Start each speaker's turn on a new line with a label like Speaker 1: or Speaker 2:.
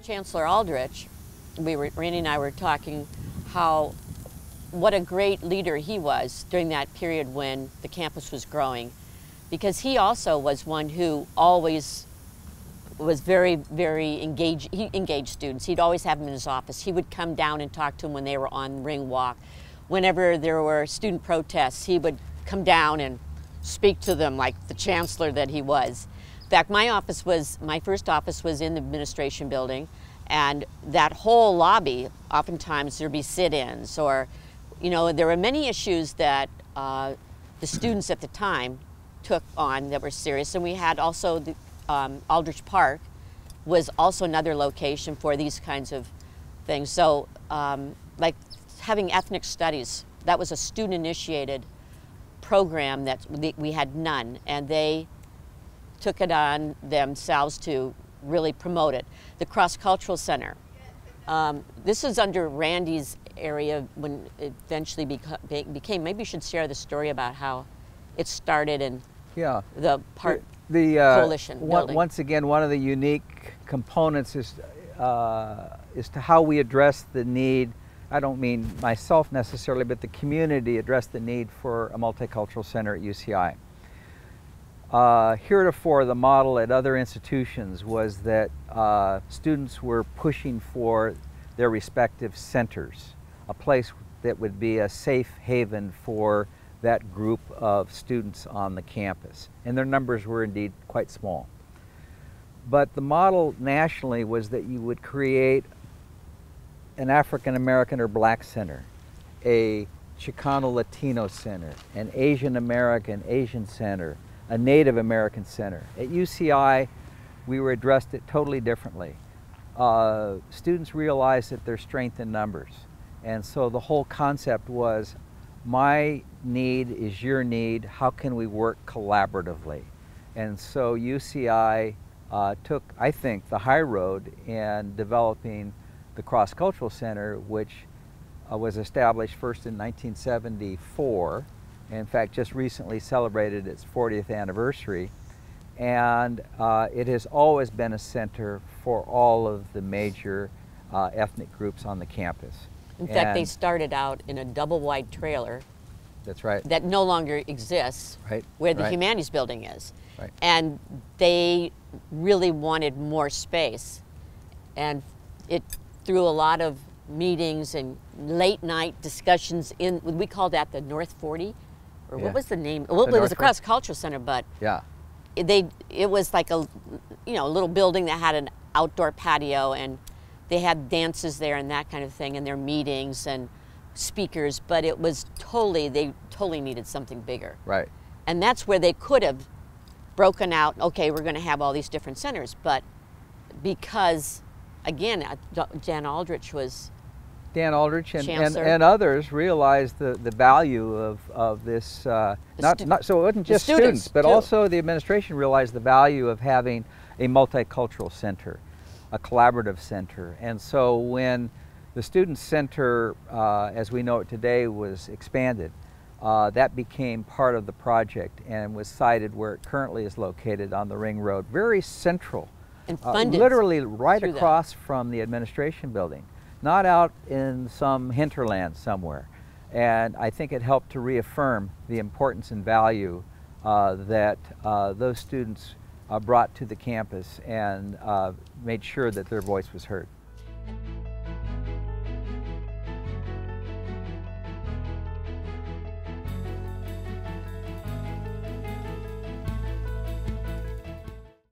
Speaker 1: Chancellor Aldrich, Randy and I were talking what a great leader he was during that period when the campus was growing, because he also was one who always was very, very engaged. He engaged students. He'd always have them in his office. He would come down and talk to them when they were on Ring Walk. Whenever there were student protests, he would come down and speak to them like the chancellor that he was. In fact, my first office was in the administration building, and that whole lobby, oftentimes there'd be sit-ins, or, there were many issues that the students at the time took on that were serious. And we had also the Aldrich Park was also another location for these kinds of things. So like having ethnic studies, that was a student-initiated program that we had none, and they took it on themselves to really promote it. The Cross-Cultural Center. This is under Randy's area when it eventually became, maybe you should share the story about how it started and the coalition building.
Speaker 2: Once again, one of the unique components is to how we address the need. I don't mean myself necessarily, but the community addressed the need for a multicultural center at UCI. Heretofore, the model at other institutions was that students were pushing for their respective centers, a place that would be a safe haven for that group of students on the campus. And their numbers were indeed quite small. But the model nationally was that you would create an African American or Black center, a Chicano Latino center, an Asian American Asian center, a Native American center. At UCI, we were addressed it totally differently. Students realized that there's strength in numbers. And so the whole concept was, my need is your need, how can we work collaboratively? And so UCI took, I think, the high road in developing the Cross-Cultural Center, which was established first in 1974. In fact, just recently celebrated its 40th anniversary. And it has always been a center for all of the major ethnic groups on the campus.
Speaker 1: In fact, they started out in a double-wide trailer.
Speaker 2: That's right.
Speaker 1: That no longer exists,
Speaker 2: right,
Speaker 1: where the Humanities Building is.
Speaker 2: Right.
Speaker 1: And they really wanted more space. And it, through a lot of meetings and late-night discussions we call that the North 40? Or what was the name? Well, it was a Cross-Cultural Center, but it was like a little building that had an outdoor patio, and they had dances there and that kind of thing, and their meetings and speakers, but it was they totally needed something bigger.
Speaker 2: Right.
Speaker 1: And that's where they could have broken out, okay, we're going to have all these different centers, but because, again, Dan Aldrich
Speaker 2: and others realized the value of this, so it wasn't just students, but also the administration realized the value of having a multicultural center, a collaborative center. And so when the Student Center, as we know it today, was expanded, that became part of the project and was sited where it currently is located on the Ring Road, very central,
Speaker 1: and funded
Speaker 2: literally right across from the administration building, not out in some hinterland somewhere. And I think it helped to reaffirm the importance and value that those students brought to the campus, and made sure that their voice was heard.